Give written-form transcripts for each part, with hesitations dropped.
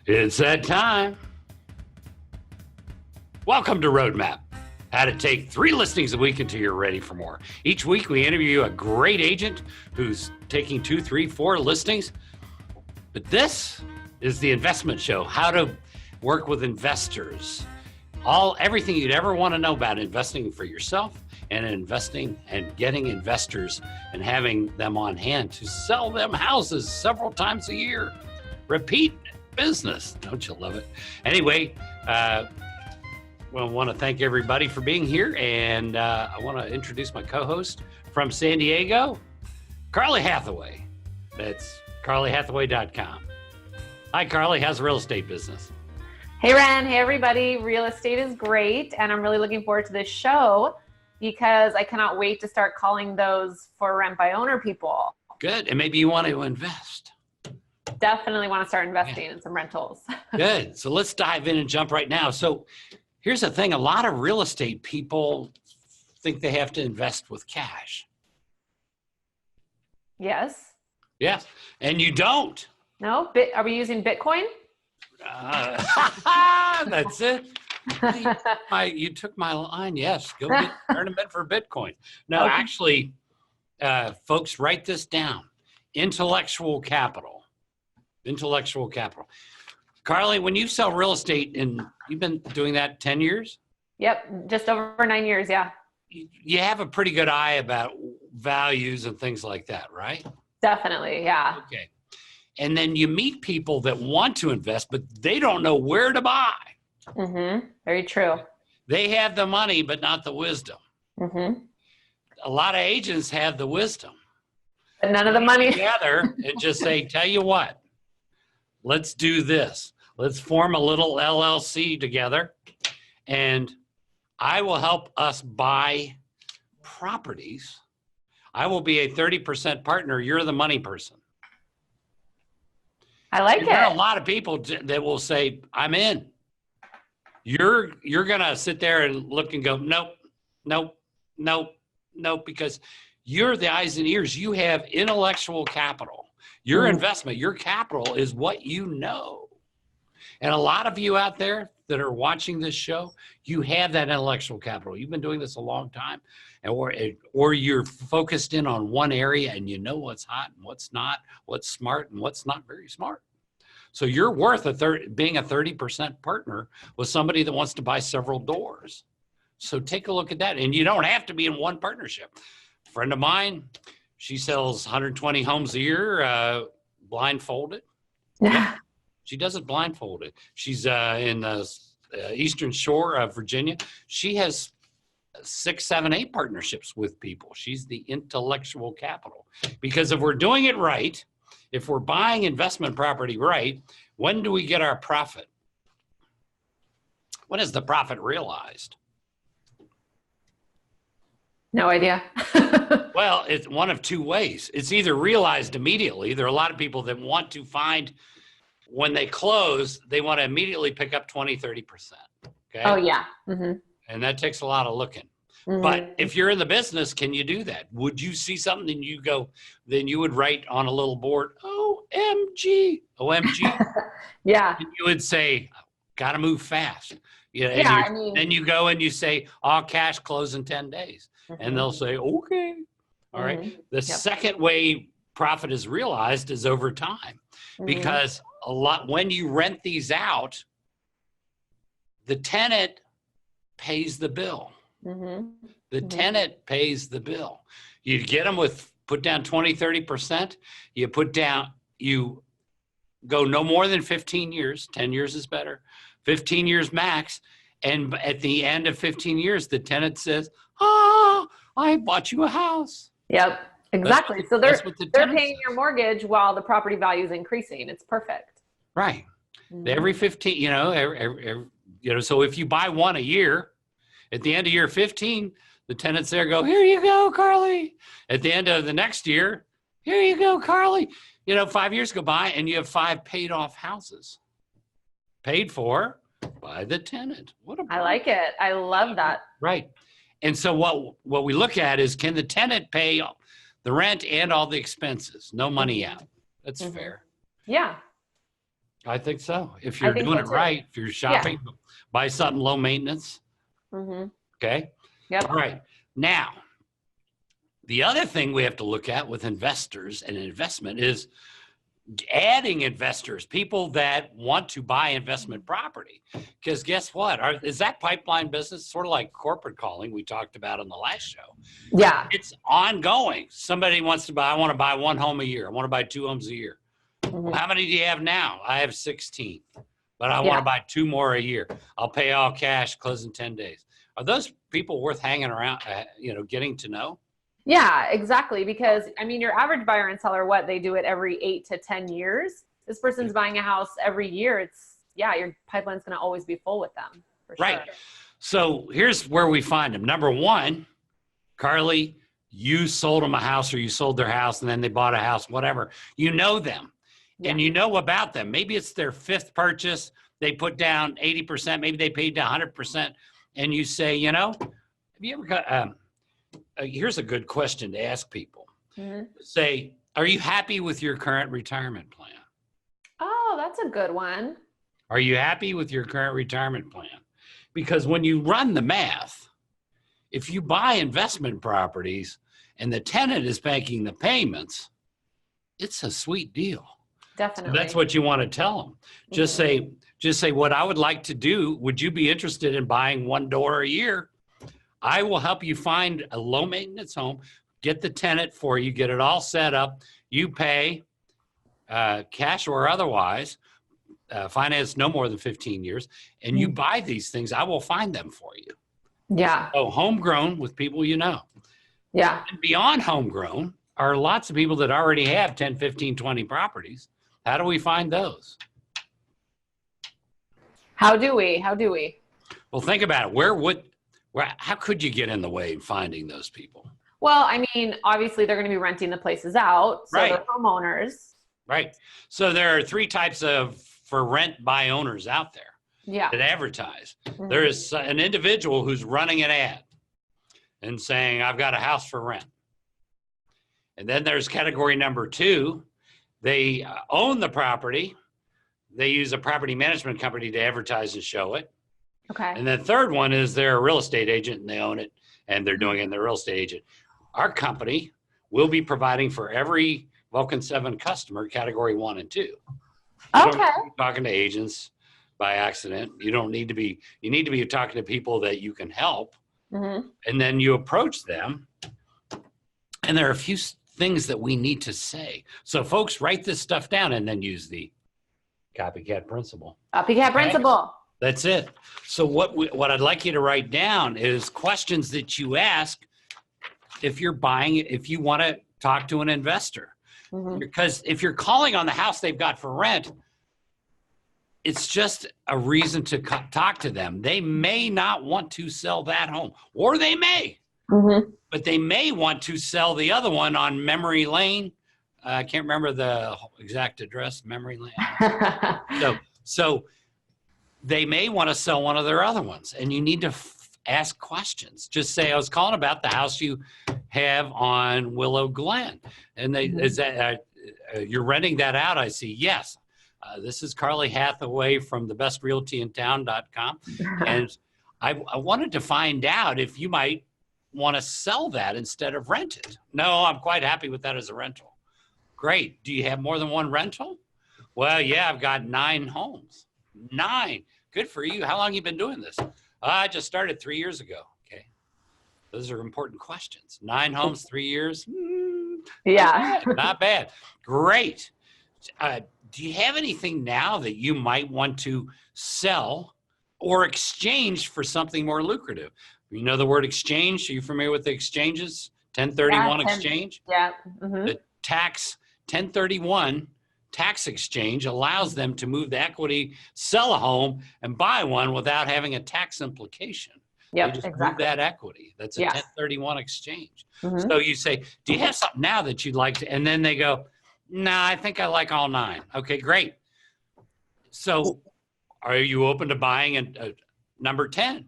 It's that time. Welcome to Roadmap. How to take 3 listings a week until you're ready for more. Each week we interview a great agent who's taking 2, 3, 4 listings. But this is the investment show, how to work with investors. Everything you'd ever want to know about investing for yourself and investing and getting investors and having them on hand to sell them houses several times a year. Repeat business. Don't you love it? Anyway, well, I want to thank everybody for being here, and I want to introduce my co-host from San Diego, Carly Hathaway. That's carlyhathaway.com. Hi, Carly. How's the real estate business? Hey, Ren. Hey, everybody. Real estate is great, and I'm really looking forward to this show because I cannot wait to start calling those for rent by owner people. Good. And maybe you want to invest. Definitely want to start investing in some rentals. Good. So let's dive in and jump right now. So here's the thing. A lot of real estate people think they have to invest with cash. Yes. Yes. And you don't. No? Are we using Bitcoin? That's it. You took my line. Yes. Go get tournament for Bitcoin. No, Okay. Actually, folks, write this down. Intellectual capital. Intellectual capital. Carly, when you sell real estate, and you've been doing that 10 years? Yep. Just over 9 years. Yeah. You have a pretty good eye about values and things like that, right? Definitely. Yeah. Okay. And then you meet people that want to invest, but they don't know where to buy. Mm-hmm. Very true. They have the money, but not the wisdom. Mm-hmm. A lot of agents have the wisdom. But none of the money. Together and just say, tell you what, let's do this. Let's form a little LLC together, and I will help us buy properties. I will be a 30% partner. You're the money person. I like There are a it. lot of people that will say, I'm in. You're going to sit there and look and go, nope, nope, nope, nope, because you're the eyes and ears. You have intellectual capital. Your investment, your capital is what you know. And a lot of you out there that are watching this show, you have that intellectual capital. You've been doing this a long time, or you're focused in on one area and you know what's hot and what's not, what's smart and what's not very smart. So you're worth being a 30% partner with somebody that wants to buy several doors. So take a look at that. And you don't have to be in one partnership. A friend of mine, she sells 120 homes a year, blindfolded. Yeah. She does it blindfolded. She's in the Eastern Shore of Virginia. She has 6, 7, 8 partnerships with people. She's the intellectual capital. Because if we're doing it right, if we're buying investment property right, when do we get our profit? When is the profit realized? No idea. Well, it's one of 2 ways. It's either realized immediately. There are a lot of people that want to find, when they close, they want to immediately pick up 20, 30%. Okay. Oh, yeah. Mm-hmm. And that takes a lot of looking. Mm-hmm. But if you're in the business, can you do that? Would you see something and you go, then you would write on a little board, OMG, Yeah. and you would say, got to move fast. Yeah, then you go and you say, all cash close in 10 days. And they'll say, okay. All right. The second way profit is realized is over time. Because when you rent these out, the tenant pays the bill. The tenant pays the bill. You get them put down 20, 30%. You go no more than 15 years. 10 years is better. 15 years max. And at the end of 15 years, the tenant says, I bought you a house. Yep. Exactly. So they're paying says. your mortgage while the property value is increasing. It's perfect. Right. Every 15, so if you buy one a year, at the end of year 15, the tenants there go, here you go, Carly. At the end of the next year, here you go, Carly. 5 years go by and you have 5 paid off houses. Paid for by the tenant. I like it. I love that. Right. And so what we look at is, can the tenant pay the rent and all the expenses? No money out. That's fair. Yeah. I think so. If I you're think doing so it too. right, if you're shopping, buy something low maintenance. Mm-hmm. Okay. Yep. All right. Now, the other thing we have to look at with investors and investment is adding investors, people that want to buy investment property. Because guess what? Is that pipeline business sort of like corporate calling we talked about on the last show? Yeah. It's ongoing. Somebody wants to buy, I want to buy 1 home a year. I want to buy 2 homes a year. Mm-hmm. Well, how many do you have now? I have 16, but I want to buy 2 more a year. I'll pay all cash, close in 10 days. Are those people worth hanging around, getting to know? Yeah, exactly. Because I mean, your average buyer and seller, they do it every 8 to 10 years. This person's buying a house every year. Your pipeline's going to always be full with them. For sure. Right. So here's where we find them. Number one, Carly, you sold them a house or you sold their house and then they bought a house, whatever. You know them and you know about them. Maybe it's their 5th purchase. They put down 80%. Maybe they paid down 100%. And you say, have you ever got, here's a good question to ask people. Mm-hmm. Say, are you happy with your current retirement plan? Oh, that's a good one. Are you happy with your current retirement plan? Because when you run the math, if you buy investment properties and the tenant is making the payments, it's a sweet deal. Definitely. So that's what you want to tell them. Just say, what I would like to do, would you be interested in buying 1 door a year? I will help you find a low maintenance home, get the tenant for you, get it all set up. You pay cash or otherwise, finance no more than 15 years, and you buy these things. I will find them for you. Yeah. So homegrown with people you know. Yeah. And beyond homegrown are lots of people that already have 10, 15, 20 properties. How do we find those? How do we? Well, think about it. How could you get in the way of finding those people? Well, I mean, obviously they're going to be renting the places out. So they're homeowners. Right. So there are 3 types for rent by owners out there that advertise. Mm-hmm. There is an individual who's running an ad and saying, I've got a house for rent. And then there's category number 2. They own the property. They use a property management company to advertise and show it. Okay. And the third one is they're a real estate agent and they own it and they're doing it and they're a real estate agent. Our company will be providing for every Vulcan7 customer category 1 and 2. You don't need to be talking to agents by accident. You need to be talking to people that you can help. Mm-hmm. And then you approach them. And there are a few things that we need to say. So folks, write this stuff down and then use the copycat principle. Principle. That's it. So what I'd like you to write down is questions that you ask if you're buying it, if you want to talk to an investor. Mm-hmm. Because if you're calling on the house they've got for rent, it's just a reason to talk to them. They may not want to sell that home, or they may, but they may want to sell the other one on Memory Lane. I can't remember the exact address, Memory Lane. So they may want to sell one of their other ones, and you need to ask questions. Just say, I was calling about the house you have on Willow Glen. And is that, you're renting that out? I see. Yes. This is Carly Hathaway from thebestrealtyintown.com. And I wanted to find out if you might want to sell that instead of rent it. No, I'm quite happy with that as a rental. Great. Do you have more than one rental? Well, yeah, I've got 9 homes. 9. Good for you. How long have you been doing this? I just started 3 years ago. Okay. Those are important questions. 9 homes, 3 years. Not bad. Great. Do you have anything now that you might want to sell or exchange for something more lucrative? You know the word exchange? Are you familiar with the exchanges? 1031 exchange? Yeah. Mm-hmm. The 1031 tax exchange allows them to move the equity, sell a home, and buy one without having a tax implication. Yep, they just exactly. move that equity. That's a 1031 exchange. Mm-hmm. So you say, do you have something now that you'd like to? And then they go, nah, I think I like all 9. Okay, great. So are you open to buying a number 10?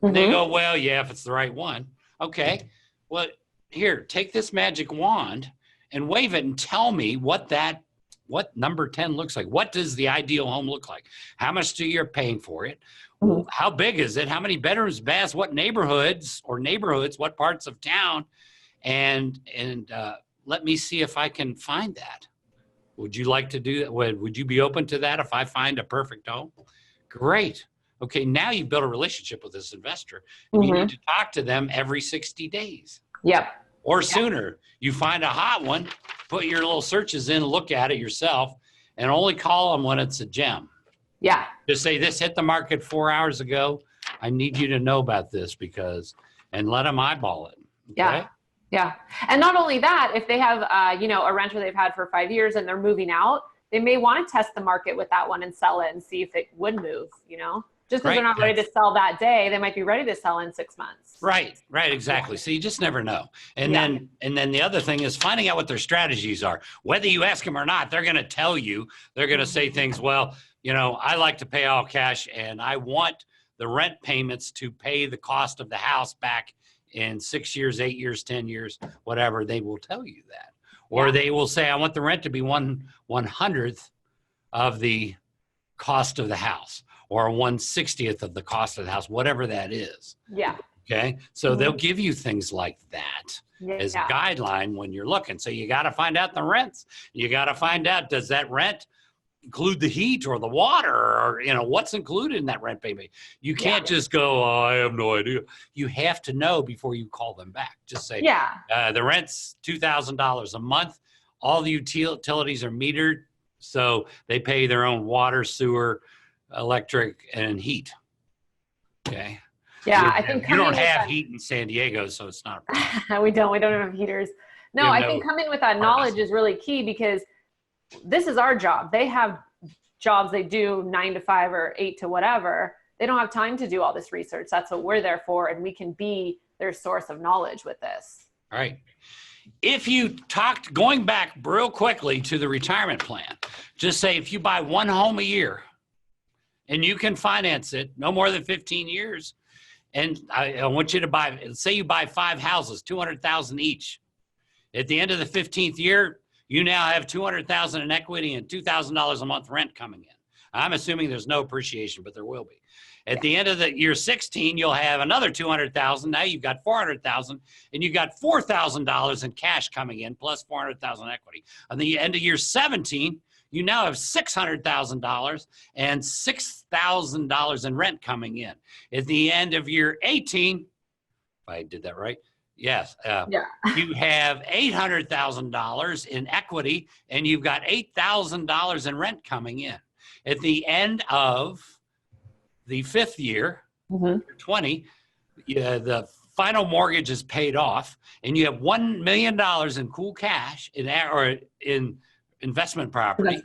Mm-hmm. They go, well, yeah, if it's the right one. Okay, well, here, take this magic wand and wave it and tell me what that what number 10 looks like. What does the ideal home look like? How much do you paying for it? Mhm. How big is it? How many bedrooms, baths, what neighborhoods, what parts of town? And let me see if I can find that. Would you like to do that? Would you be open to that if I find a perfect home? Great. Okay, now you build a relationship with this investor. And you need to talk to them every 60 days. Yep. Or sooner. You find a hot one, put your little searches in, look at it yourself, and only call them when it's a gem. Yeah. Just say, this hit the market 4 hours ago. I need you to know about this and let them eyeball it. Okay? Yeah. Yeah. And not only that, if they have, a renter they've had for 5 years and they're moving out, they may want to test the market with that one and sell it and see if it would move, Just because they're not ready to sell that day, they might be ready to sell in 6 months. Right, exactly. So you just never know. And then the other thing is finding out what their strategies are. Whether you ask them or not, they're going to tell you. They're going to say things, well, I like to pay all cash and I want the rent payments to pay the cost of the house back in 6 years, 8 years, 10 years, whatever. They will tell you that. Or they will say, I want the rent to be 1/100th of the cost of the house, or 1/60th of the cost of the house, whatever that is. Yeah. Okay. So they'll give you things like that as a guideline when you're looking. So you got to find out the rents. You got to find out, does that rent include the heat or the water, or what's included in that rent payment? You can't just go, oh, I have no idea. You have to know before you call them back. Just say, the rent's $2,000 a month. All the utilities are metered, so they pay their own water, sewer, electric, and heat. Okay. Yeah, I think you don't have heat in San Diego, so it's not a problem. We don't have heaters. No, I think coming with that knowledge is really key, because this is our job. They have jobs they do 9 to 5 or 8 to whatever. They don't have time to do all this research. That's what we're there for, and we can be their source of knowledge with this. All right. If you going back real quickly to the retirement plan, just say if you buy one home a year and you can finance it no more than 15 years, and I want you to say you buy 5 houses, $200,000 each. At the end of the 15th year, you now have $200,000 in equity and $2,000 a month rent coming in. I'm assuming there's no appreciation, but there will be. At the end of the year 16, you'll have another $200,000. Now you've got $400,000, and you've got $4,000 in cash coming in, plus $400,000 equity. At the end of year 17, you now have $600,000 and $6,000 in rent coming in. At the end of year 18, if I did that right, yes. You have $800,000 in equity, and you've got $8,000 in rent coming in. At the end of the 5th year, 20, the final mortgage is paid off, and you have $1 million in cool cash in investment property,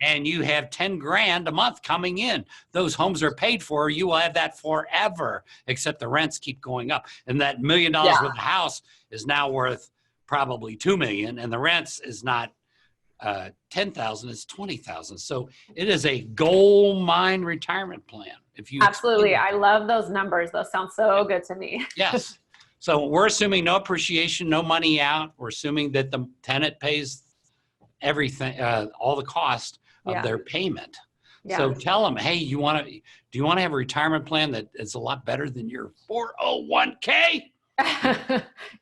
and you have 10 grand a month coming in. Those homes are paid for. You will have that forever, except the rents keep going up. And that $1 million worth of house is now worth probably $2 million, and the rents is not $10,000, it's $20,000. So it is a gold mine retirement plan. Absolutely. I love those numbers. Those sound so good to me. Yes. So we're assuming no appreciation, no money out. We're assuming that the tenant pays everything, all the cost of their payment. So tell them, hey, do you want to have a retirement plan that is a lot better than your 401k?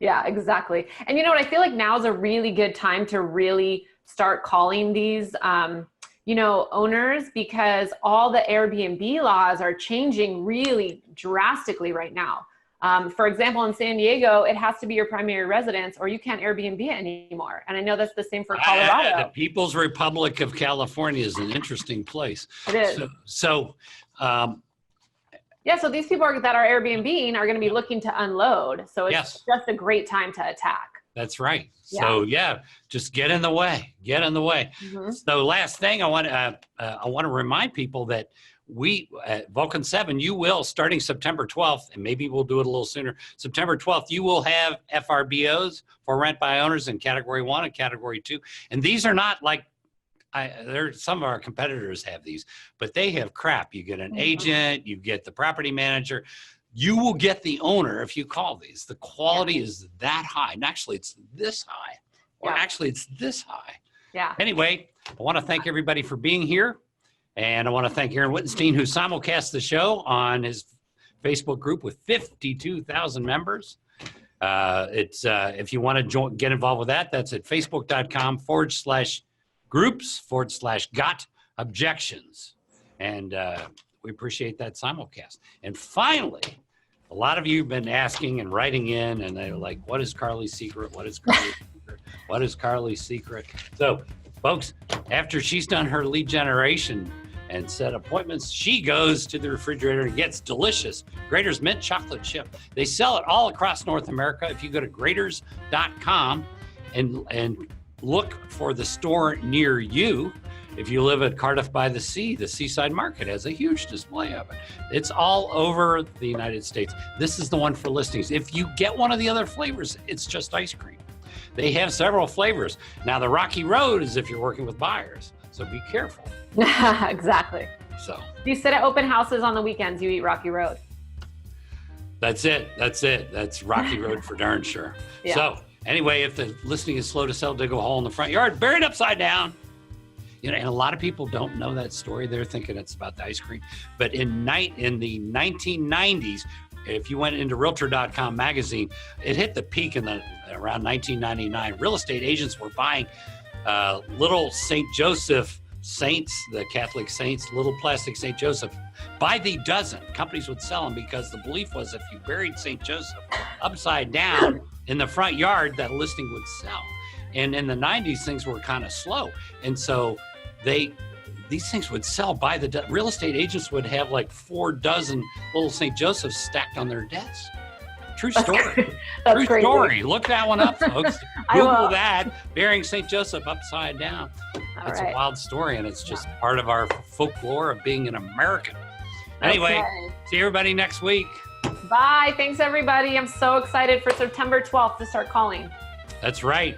Yeah, exactly. And you know what? I feel like now is a really good time to really start calling these, owners, because all the Airbnb laws are changing really drastically right now. For example, in San Diego, it has to be your primary residence or you can't Airbnb it anymore. And I know that's the same for Colorado. The People's Republic of California is an interesting place. It is. So these people that are Airbnb are going to be looking to unload. So it's just a great time to attack. That's right. So just get in the way. So last thing I want to remind people that we at Vulcan7, you will, starting September 12th, and maybe we'll do it a little sooner, September 12th, you will have FRBOs, for rent by owners, in category 1 and category 2. And these are not like, some of our competitors have these, but they have crap. You get an agent, you get the property manager. You will get the owner if you call these. The quality is that high. And actually, it's this high. Or actually, it's this high. Yeah. Anyway, I want to thank everybody for being here. And I want to thank Aaron Wittenstein, who simulcast the show on his Facebook group with 52,000 members. If you want to get involved with that, that's at facebook.com/groups/got objections. And we appreciate that simulcast. And finally, a lot of you have been asking and writing in, and they're like, what is Carly's secret? What is Carly's secret? What is Carly's secret? So, folks, after she's done her lead generation and set appointments, she goes to the refrigerator and gets delicious Graeter's mint chocolate chip. They sell it all across North America. If you go to Graeters.com and look for the store near you. If you live at Cardiff by the Sea, the Seaside Market has a huge display of it. It's all over the United States. This is the one for listings. If you get one of the other flavors, it's just ice cream. They have several flavors. Now, the Rocky Road is if you're working with buyers, so be careful. Exactly. So you sit at open houses on the weekends, you eat Rocky Road. That's it. That's Rocky Road for darn sure. Yeah. So anyway, if the listing is slow to sell, dig a hole in the front yard, bury it upside down. You know, and a lot of people don't know that story. They're thinking it's about the ice cream. But in the 1990s, if you went into Realtor.com magazine, it hit the peak around 1999. Real estate agents were buying little St. Joseph saints, the Catholic saints, little plastic St. Joseph, by the dozen. Companies would sell them because the belief was if you buried St. Joseph upside down in the front yard, that listing would sell. And in the 90s, things were kind of slow. And so these things would sell by the real estate agents would have like 4 dozen little St. Josephs stacked on their desk. True story. That's True crazy. Story. Look that one up, folks. Google that, burying St. Joseph upside down. It's a wild story, and it's just part of our folklore of being an American. Anyway, see everybody next week. Bye. Thanks, everybody. I'm so excited for September 12th to start calling. That's right.